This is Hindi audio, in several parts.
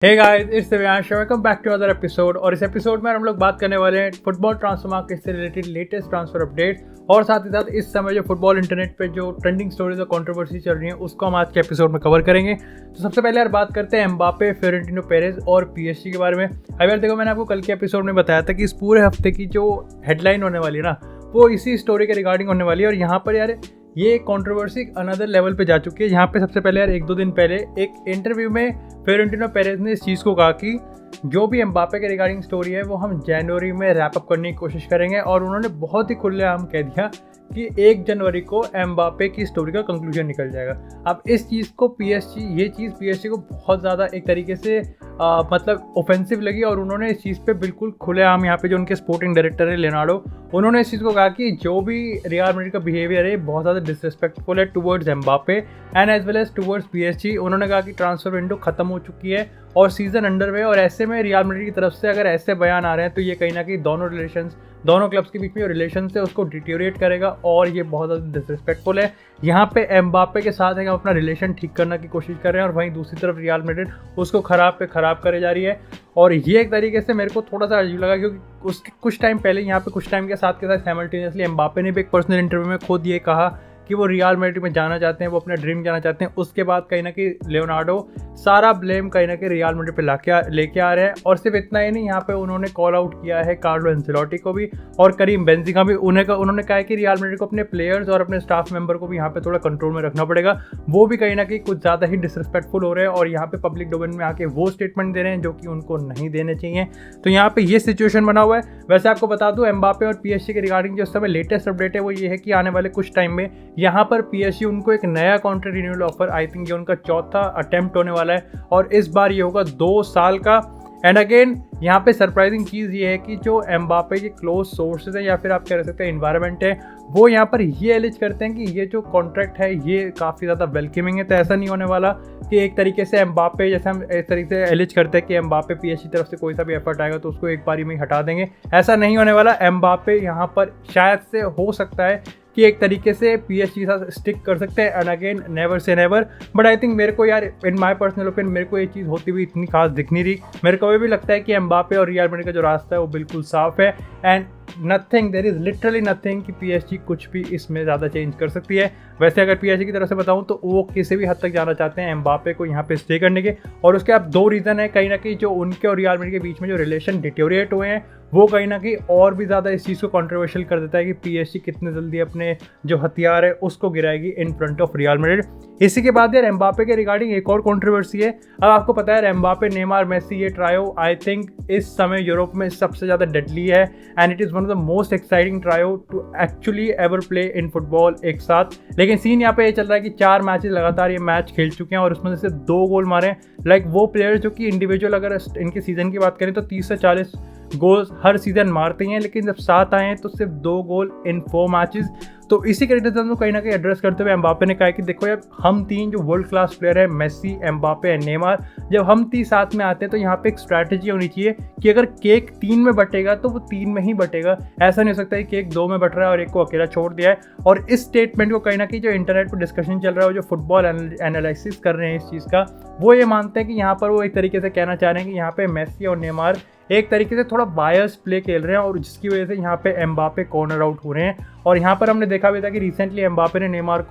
Hey guys, it's Divyansh, welcome back to other episode. और इस एपिसोड में हम लोग बात करने वाले हैं फुटबॉल ट्रांसफर मार्केट से रिलेटेड लेटेस्ट ट्रांसफर अपडेट और साथ ही साथ इस समय जो फुटबॉल इंटरनेट पे जो ट्रेंडिंग स्टोरीज और कंट्रोवर्सी चल रही है उसको हम आज के एपिसोड में कवर करेंगे। तो सबसे पहले यार बात करते हैं एम्बापे, फ्लोरेंटिनो पेरेज और पीएसजी के बारे में। अब यार देखो, मैंने आपको कल के एपिसोड में बताया था कि इस पूरे हफ्ते की जो हेडलाइन होने वाली है ना, वो इसी स्टोरी के रिगार्डिंग होने वाली है। और यहाँ पर यार ये कंट्रोवर्सी अनदर लेवल पे जा चुकी है। यहाँ पे सबसे पहले यार 1-2 दिन पहले एक इंटरव्यू में फ्लोरेंटिनो पेरेज ने इस चीज़ को कहा कि जो भी एम्बापे के रिगार्डिंग स्टोरी है वो हम जनवरी में रैप अप करने की कोशिश करेंगे। और उन्होंने बहुत ही खुलेआम कह दिया कि 1 जनवरी को एम्बापे की स्टोरी का कंक्लूजन निकल जाएगा। अब इस चीज़ को पीएसजी को बहुत ज़्यादा एक तरीके से मतलब ऑफेंसिव लगी और उन्होंने इस चीज़ पे बिल्कुल खुलेआम, यहाँ पे जो उनके स्पोर्टिंग डायरेक्टर है लेनार्डो, उन्होंने इस चीज़ को कहा कि जो भी रियल मैड्रिड का बिहेवियर है बहुत ज़्यादा डिसरिस्पेक्टफुल है towards Mbappe and as well as towards PSG. उन्होंने कहा कि ट्रांसफर विंडो खत्म हो चुकी है और सीजन अंडरवे, और ऐसे में रियल मैड्रिड की तरफ से अगर ऐसे बयान आ रहे हैं तो ये कहीं ना कहीं दोनों क्लब्स के बीच में जो रिलेशन है उसको डिटेरियोरेट करेगा और ये बहुत ज़्यादा डिसरिस्पेक्टफुल है। यहाँ पे एम्बापे के साथ हम अपना रिलेशन ठीक करने की कोशिश कर रहे हैं और वहीं दूसरी तरफ रियल मैड्रिड उसको खराब पे खराब करे जा रही है। और ये एक तरीके से मेरे को थोड़ा सा अजीब लगा क्योंकि उसके कुछ टाइम पहले यहाँ पे कुछ टाइम के साथ साइमल्टेनियसली एम्बापे ने भी एक पर्सनल इंटरव्यू में खुद ये कहा कि वो रियल मैड्रिड में जाना चाहते हैं, वो अपना ड्रीम जाना चाहते हैं। उसके बाद कहीं ना कहीं लेनार्डो सारा ब्लेम कहीं ना कहीं रियल मैड्रिड पे लेके आ रहे हैं। और सिर्फ इतना ही नहीं, यहाँ पे उन्होंने कॉल आउट किया है कार्लो एंसेलोटी को भी और करीम बेंजेमा भी। उन्होंने कहा है कि रियल मैड्रिड को अपने प्लेयर्स और अपने स्टाफ मेंबर को भी यहाँ पे थोड़ा कंट्रोल में रखना पड़ेगा। वो भी कहीं ना कहीं कुछ ज़्यादा ही डिसरिस्पेक्टफुल हो रहे हैं और यहाँ पे पब्लिक डोमेन में आके वो स्टेटमेंट दे रहे हैं जो कि उनको नहीं देने चाहिए। तो यहाँ पे ये सिचुएशन बना हुआ है। वैसे आपको बता दूं, एम्बापे और पीएसजी के रिगार्डिंग जो इस समय लेटेस्ट अपडेट है वो ये है कि आने वाले कुछ टाइम में यहाँ पर पीएसजी उनको एक नया contract renewal offer, I think ये उनका चौथा अटेम्प्ट होने वाला है और इस बार ये होगा 2 साल का। एंड अगेन यहाँ पे सरप्राइजिंग चीज़ ये है कि जो एम्बापे के क्लोज सोर्सेज हैं या फिर आप कह सकते हैं इन्वायरमेंट है, वो यहाँ पर ये एलिज करते हैं कि ये जो कॉन्ट्रैक्ट है ये काफ़ी ज़्यादा वेलकमिंग है। तो ऐसा नहीं होने वाला कि एक तरीके से एम्बापे, जैसे हम इस तरीके से एलिज करते हैं कि एम्बापे पीएसजी तरफ से कोई सा भी एफर्ट आएगा तो उसको एक बारी में ही हटा देंगे, ऐसा नहीं होने वाला। एम्बापे यहाँ पर शायद से हो सकता है कि एक तरीके से पीएसजी के साथ स्टिक कर सकते हैं। And again never say never, but I think मेरे को यार इन माय पर्सनल ओपिनियन मेरे को ये चीज़ होती हुई इतनी खास दिख नहीं रही। मेरे को ये भी लगता है कि एम्बापे और रियल मैड्रिड का जो रास्ता है वो बिल्कुल साफ है and nothing, there is literally nothing कि पीएसजी कुछ भी इसमें ज़्यादा चेंज कर सकती है। वैसे अगर पीएसजी की तरफ से बताऊं तो वो किसी भी हद तक जाना चाहते हैं एम्बापे को यहाँ पे स्टे करने के, और उसके अब 2 रीज़न है कहीं ना कहीं जो उनके और रियल मैड्रिड के बीच में जो रिलेशन डिटेरियोरेट हुए हैं वो कहीं ना कहीं और भी ज़्यादा इस चीज़ को कंट्रोवर्शियल कर देता है कि पीएसजी कितने जल्दी अपने जो हथियार है उसको गिराएगी in front of Real Madrid. इसी के बाद यार एम्बापे के रिगार्डिंग एक और कंट्रोवर्सी है। अब आपको पता है एम्बापे, नेमार, मेसी, ये ट्रायो आई थिंक इस समय यूरोप में सबसे ज़्यादा डेडली है and it is one of the most exciting trio to actually ever play in football एक साथ। लेकिन सीन यहाँ पे ये चल रहा है कि 4 मैचेस लगातार ये मैच खेल चुके हैं और उसमें से 2 गोल मारे हैं। लाइक वो प्लेयर्स जो कि इंडिविजुअल अगर इनके सीज़न की बात करें तो 30 से 40 गोल्स हर सीजन मारते हैं, लेकिन जब साथ आए हैं तो सिर्फ 2 गोल इन 4 मैचेस। तो इसी क्रिटिसिज्म को कहीं ना कहीं एड्रेस करते हुए एम्बापे ने कहा कि देखो यार, हम 3 जो वर्ल्ड क्लास प्लेयर है, मेसी, एम्बापे एंड नेमार, जब हम 3 साथ में आते हैं तो यहाँ पे एक स्ट्रैटेजी होनी चाहिए कि अगर केक 3 में बटेगा तो वो 3 में ही बटेगा। ऐसा नहीं हो सकता कि केक 2 में बट रहा है और एक को अकेला छोड़ दिया है। और इस स्टेटमेंट को कहीं ना कहीं जो इंटरनेट पर डिस्कशन चल रहा है, जो फुटबॉल एनालिसिस कर रहे हैं इस चीज़ का, वो ये मानते हैं कि यहाँ पर वो एक तरीके से कहना चाह रहे हैं कि यहाँ पे मेसी और नेमार एक तरीके से थोड़ा बायस प्ले खेल रहे हैं और जिसकी वजह से यहाँ पे एम्बापे कॉर्नर आउट हो रहे हैं। और यहाँ पर हमने देखा भी था कि रिसेंटली एम्बापे ने नेमार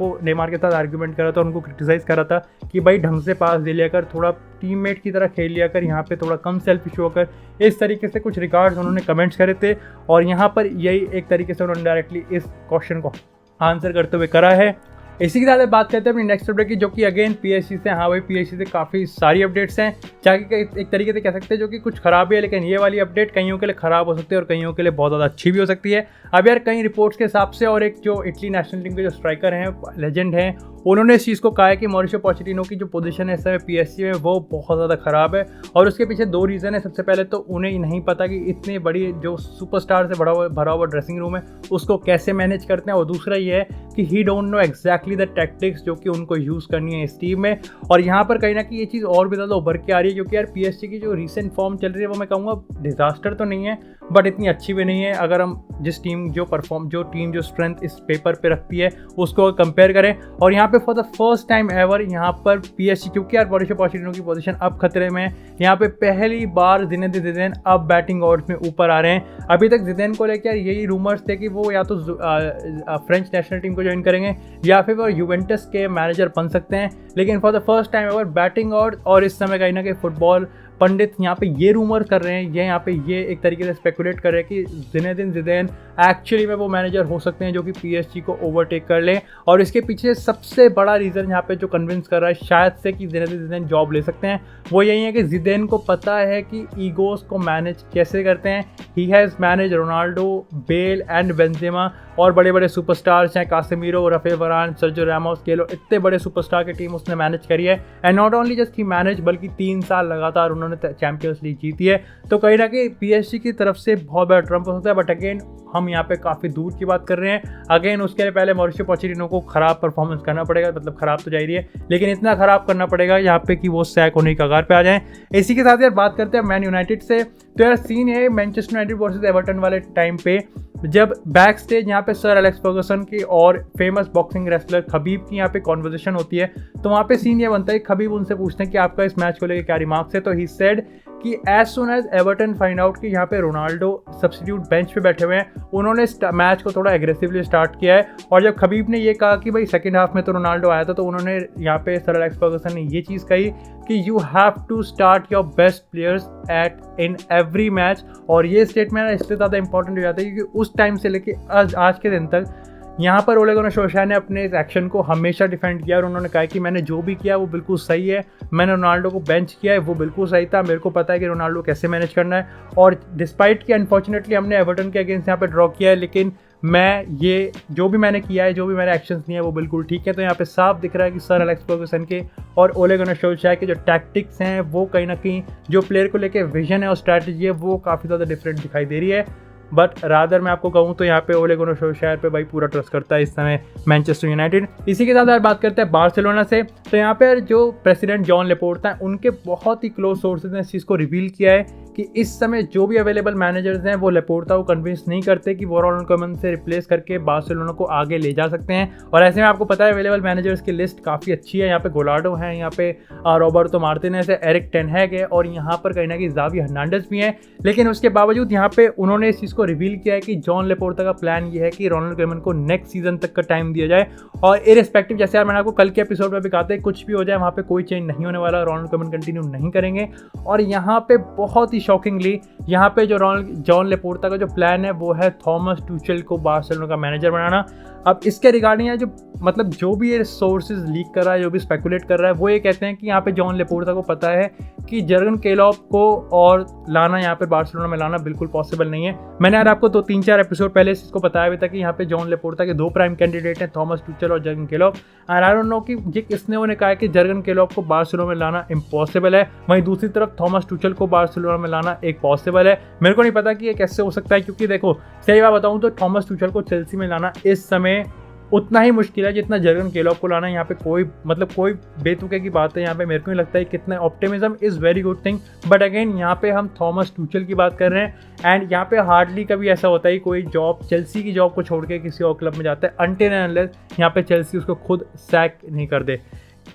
के साथ आर्ग्यूमेंट करा था, उनको क्रिटिसाइज़ करा था कि भाई ढंग से पास दे लिया कर, थोड़ा टीममेट की तरह खेल लिया कर, यहाँ पे थोड़ा कम सेल्फिश होकर, इस तरीके से कुछ रिगार्ड्स उन्होंने कमेंट्स करे थे। और यहाँ पर यही एक तरीके से उन्होंने डायरेक्टली इस क्वेश्चन को आंसर करते हुए करा है। इसी के साथ बात करते हैं अपनी नेक्स्ट अपडेट की, जो कि अगेन पीएसजी से। हाँ भाई, पीएसजी से काफ़ी सारी अपडेट्स हैं, चाहे एक तरीके से कह सकते हैं जो कि कुछ खराब है, लेकिन ये वाली अपडेट कईयों के लिए ख़राब हो सकती है और कईयों के लिए बहुत ज़्यादा अच्छी भी हो सकती है। अब यार कई रिपोर्ट्स के हिसाब से, और एक जो इटली नेशनल टीम के जो स्ट्राइकर हैं, लेजेंड हैं, उन्होंने इस चीज़ को कहा है कि मॉरिशियो पोचेटिनो की जो पोजीशन है इस समय पीएसजी में वो बहुत ज़्यादा ख़राब है। और उसके पीछे 2 रीज़न है। सबसे पहले तो उन्हें नहीं पता कि इतनी बड़ी जो सुपरस्टार से भरा हुआ ड्रेसिंग रूम है उसको कैसे मैनेज करते हैं, और दूसरा ये है कि ही don't know exactly the tactics जो कि उनको यूज़ करनी है इस टीम में। और यहाँ पर कहीं ना कहीं ये चीज़ और भी ज़्यादा उभर के आ रही है, क्योंकि यार PSG की जो रिसेंट फॉर्म चल रही है वो मैं कहूँगा डिजास्टर तो नहीं है बट इतनी अच्छी भी नहीं है। अगर हम जिस टीम जो स्ट्रेंथ इस पेपर पे रखती है उसको कंपेयर करें, और यहाँ पे for the first time ever यहाँ पर PSG, क्योंकि यार मॉरिशियो पोचेटिनो की पोजीशन अब खतरे में है, यहाँ पे पहली बार ज़िनेदिन ज़िदान अब बैटिंग ऑर्डर में ऊपर आ रहे हैं। अभी तक ज़िदान को लेकर यही रूमर्स थे कि वो या तो फ्रेंच नेशनल टीम को ज्वाइन करेंगे या फिर वो यूवेंटस के मैनेजर बन सकते हैं, लेकिन for the first time ever batting order. और इस समय कहीं ना कहीं फुटबॉल पंडित यहाँ पे ये रूमर कर रहे हैं, यहाँ पे ये एक तरीके से स्पेकुलेट कर रहे हैं कि ज़िनेदिन ज़िदान एक्चुअली में वो मैनेजर हो सकते हैं जो कि PSG को ओवरटेक कर ले। और इसके पीछे सबसे बड़ा रीज़न यहाँ पे जो कन्विंस कर रहा है शायद से कि ज़िनेदिन ज़िदान जॉब ले सकते हैं, वो यही है कि ज़िदान को पता है कि ईगोस को मैनेज कैसे करते हैं। He has manage Ronaldo, Bale and Benzema और बड़े बड़े सुपरस्टार्स हैं, Casemiro, Raphael Varane, Sergio Ramos, Keylor, इतने बड़े सुपरस्टार की टीम उसने मैनेज करी है। And not only just he manage, बल्कि 3 साल लगातार उन्होंने चैंपियंस लीग जीती है। तो कहीं ना कहीं PSG की तरफ से बहुत बड़ा ट्रम्प हो सकता है। बट अगेन हम यहाँ पे काफ़ी दूर की बात कर रहे हैं। अगेन उसके लिए पहले मॉरिशियो पोचेटिनो को ख़राब परफॉर्मेंस करना पड़ेगा, मतलब ख़राब तो जा रही है लेकिन इतना ख़राब करना पड़ेगा यहाँ पे कि वो सैक होने की कगार पे आ जाएं। इसी के साथ यार बात करते हैं मैन यूनाइटेड से। तो यार सीन है मैनचेस्टर यूनाइटेड वर्सेस एवर्टन वाले टाइम पे, जब बैक स्टेज यहाँ पे सर एलेक्स फर्गसन की और फेमस बॉक्सिंग रेसलर खबीब की यहाँ पे कॉन्वर्सेशन होती है, तो वहाँ पे सीन ये बनता है खबीब उनसे पूछते हैं कि आपका इस मैच को लेकर क्या रिमार्क्स है। तो ही सेड कि as soon as Everton find out कि यहाँ पे रोनाल्डो सब्स्टिट्यूट बेंच पे बैठे हुए हैं, उन्होंने मैच को थोड़ा एग्रेसिवली स्टार्ट किया है। और जब खबीब ने ये कहा कि भाई सेकंड हाफ में तो रोनाल्डो आया था, तो उन्होंने यहाँ पे सर एलेक्स फर्गसन ने ये चीज़ कही कि you have to start your best players at in every match. और ये स्टेटमेंट इसलिए ज़्यादा इंपॉर्टेंट हो जाता है क्योंकि उस टाइम से लेके आज के दिन तक यहाँ पर ओले गुनार सोल्शायर ने अपने इस एक्शन को हमेशा डिफेंड किया और उन्होंने कहा कि मैंने जो भी किया वो बिल्कुल सही है, मैंने रोनाल्डो को बेंच किया है वो बिल्कुल सही था, मेरे को पता है कि रोनाल्डो कैसे मैनेज करना है। और डिस्पाइट कि अनफॉर्चुनेटली हमने एवर्टन के अगेंस्ट यहाँ पे ड्रॉ किया है, लेकिन मैं ये जो भी मैंने किया है, जो भी मैंने एक्शंस लिए हैं वो बिल्कुल ठीक है। तो यहाँ पे साफ दिख रहा है कि सर एलेक्स फर्गसन के और ओले गुनार सोल्शायर के जो टैक्टिक्स हैं वो कहीं ना कहीं जो प्लेयर को लेके विजन है और स्ट्रैटेजी है वो काफ़ी ज़्यादा डिफरेंट दिखाई दे रही है। बट रादर मैं आपको कहूँ तो यहाँ पे ओले गुनार सोल्शायर पे भाई पूरा ट्रस्ट करता है इस समय मैनचेस्टर यूनाइटेड। इसी के साथ यार बात करते हैं बार्सिलोना से। तो यहाँ पे जो प्रेसिडेंट जॉन लेपोर्टा हैं उनके बहुत ही क्लोज सोर्सेज ने इस चीज़ को रिवील किया है कि इस समय जो भी अवेलेबल मैनेजर्स हैं वो लेपोर्टा को कन्विंस नहीं करते कि वो रोनाल्ड कोमन से रिप्लेस करके बार्सिलोना को आगे ले जा सकते हैं। और ऐसे में आपको पता है अवेलेबल मैनेजर्स की लिस्ट काफ़ी अच्छी है। यहाँ पे गोलार्डो है, यहाँ पे रॉबर्टो मार्टिनेज है, एरिक टेन हैग है और यहाँ पर कहीं ना कहीं जावी हर्नांडेज भी हैं। लेकिन उसके बावजूद यहाँ पे उन्होंने इस चीज़ को रिवील किया है कि जॉन लेपोर्टा का प्लान ये है कि रोनाल्ड कोमन को नेक्स्ट सीजन तक का टाइम दिया जाए। और इररिस्पेक्टिव जैसे यार मैंने आपको कल के एपिसोड में भी कहा था कुछ भी हो जाए वहाँ पे कोई चेंज नहीं होने वाला, रोनाल्ड कोमन कंटिन्यू नहीं करेंगे। और यहाँ पे बहुत ही शॉकिंगली यहाँ पे जो जॉन लेपोर्टा का जो प्लान है वो है थॉमस टूचेल को बार्सिलोना का मैनेजर बनाना। अब इसके रिगार्डिंग जो मतलब जो भी ये सोर्सेज लीक कर रहा है, जो भी स्पेकुलेट कर रहा है, वो ये कहते हैं कि यहाँ पे जॉन लेपोर्टा को पता है कि जर्गन क्लोप को और लाना यहाँ पे बार्सिलोना में लाना बिल्कुल पॉसिबल नहीं है। मैंने यार आपको 2-3-4 एपिसोड पहले इसको बताया भी था कि यहाँ पे जॉन लेपोर्टा के 2 प्राइम कैंडिडेट हैं, थॉमस टूचेल और Jurgen Klopp. And I don't know कि ये किसने उन्हें कहा है कि जर्गन क्लोप को बार्सिलोना में लाना इम्पॉसिबल है, वहीं दूसरी तरफ थॉमस टूचेल को बार्सिलोना में लाना एक पॉसिबल है। मेरे को नहीं पता कि ये कैसे हो सकता है, क्योंकि देखो सही बात बताऊँ तो थॉमस टूचेल को चेल्सी में लाना इस समय उतना ही मुश्किल है जितना जर्गन क्लोप को लाना। यहाँ पे कोई बेतुके की बात है यहाँ पे, मेरे को नहीं लगता है कितना optimism is very good thing. But again यहाँ पे हम थॉमस टूचेल की बात कर रहे हैं एंड यहाँ पे हार्डली कभी ऐसा होता है कोई जॉब चेल्सी की जॉब को छोड़ के किसी और क्लब में जाता है अनटिल एंड अनलेस यहाँ पे चेल्सी उसको खुद सैक नहीं कर दे।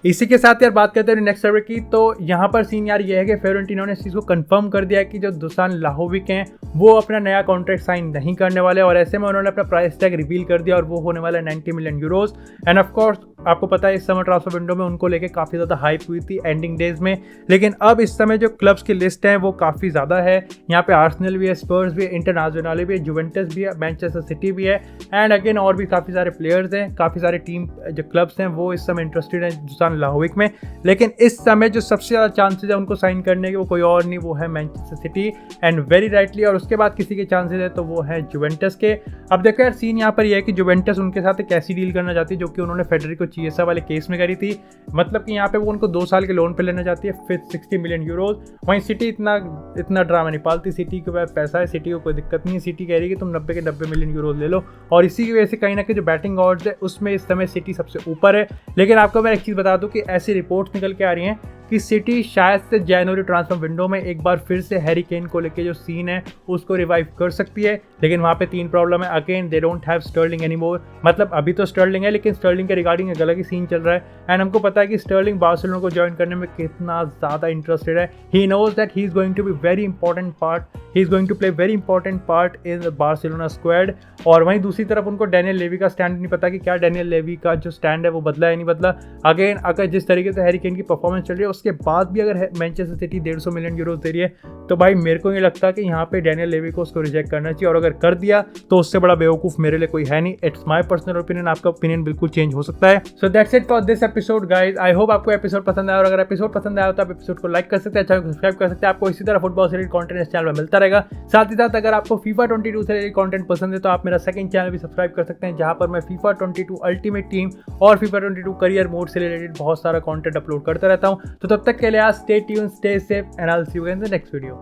इसी के साथ यार बात करते हैं नेक्स्ट सर्वे की। तो यहाँ पर सीन यार ये है कि फियोरेंटिना ने इस चीज़ को कंफर्म कर दिया है कि जो दुसान लाहोविक हैं वो अपना नया कॉन्ट्रैक्ट साइन नहीं करने वाले और ऐसे में उन्होंने अपना प्राइस टैग रिवील कर दिया और वो होने वाला है 90 million euros. End of course आपको पता है इस समय ट्रांसफर विंडो में उनको लेके काफ़ी ज़्यादा हाइप हुई थी एंडिंग डेज में, लेकिन अब इस समय जो क्लब्स की लिस्ट है वो काफ़ी ज़्यादा है। यहाँ पे आर्सेनल भी है, स्पर्स भी है, इंटरनेशनल भी है, जुवेंटस भी है, मैनचेस्टर सिटी भी है एंड अगेन और भी काफ़ी सारे प्लेयर्स हैं, काफ़ी सारे टीम जो क्लब्स हैं वो इस समय इंटरेस्टेड हैं दुसान लाहोविक में। लेकिन इस समय जो सबसे ज़्यादा चांसेस है उनको साइन करने के वो कोई और नहीं, वो है Manchester city and very rightly. और उसके बाद किसी के चांसेस है तो वो है जुवेंटस के। अब देखो यार सीन यहाँ पर यह है कि जुवेंटस उनके साथ एक ऐसी डील करना चाहती है जो कि उन्होंने फेडरिको कुछ ऐसा वाले केस में करी थी, मतलब कि यहाँ पे वो उनको 2 साल के लोन पे लेना चाहती है फिर 60 मिलियन यूरोज। वहीं सिटी इतना ड्रामा नहीं पालती, सिटी के पास पैसा है, सिटी को कोई दिक्कत नहीं है। सिटी कह रही है कि तुम 90 के 90 मिलियन यूरोज ले लो, और इसी की वजह से कहीं ना कहीं जो बैटिंग ऑड्स है उसमें इस समय सिटी सबसे ऊपर है। लेकिन आपको मैं एक चीज़ बता दूं कि ऐसी रिपोर्ट्स निकल के आ रही हैं कि सिटी शायद से जनवरी ट्रांसफर विंडो में एक बार फिर से हैरी केन को लेके जो सीन है उसको रिवाइव कर सकती है। लेकिन वहाँ पे 3 प्रॉब्लम है। Again they don't have Sterling anymore, मतलब अभी तो स्टर्लिंग है लेकिन स्टर्लिंग के रिगार्डिंग एक अलग ही सीन चल रहा है। एंड हमको पता है कि स्टर्लिंग बार्सिलोना को ज्वाइन करने में कितना ज़्यादा इंटरेस्टेड है। He knows that he is going to be very important part, he is going to play very important part in Barcelona squad. और वहीं दूसरी तरफ उनको डैनियल लेवी का स्टैंड नहीं पता कि क्या डैनियल लेवी का जो स्टैंड है वो बदला है नहीं बदला। अगेन अगर जिस तरीके से हैरी केन की परफॉर्मेंस चल रही है उसके बाद भी अगर मैनचेस्टर सिटी 150 मिलियन यूरो दे रही है तो भाई मेरे को ये लगता है कि यहाँ पे डैनियल लेवी को उसको रिजेक्ट करना चाहिए, और अगर कर दिया तो उससे बड़ा बेवकूफ़ मेरे लिए कोई है नहीं। इट्स माय पर्सनल ओपिनियन, आपका ओपिनियन बिल्कुल चेंज हो सकता है। So that's it for this episode guys. I hope आपको एपिसोड पसंद आया, और अगर एपिसोड पसंद आया तो आप एपिसोड को लाइक कर सकते हैं, चैनल को सब्सक्राइब कर सकते हैं। आपको इसी तरह फुटबॉल से रिलेटेड कंटेंट इस चैनल में मिलता रहेगा। साथ ही साथ अगर आपको FIFA 22 से रिलेटेड कंटेंट पसंद है तो आप मेरा सेकंड चैनल भी सब्सक्राइब कर सकते हैं, जहां पर मैं FIFA 22 अल्टीमेट टीम और FIFA 22 करियर मोड से रिलेटेड बहुत सारा कंटेंट अपलोड करता रहता हूं। तो तब तक के लिए stay tuned, stay safe, and I will see you in the next video.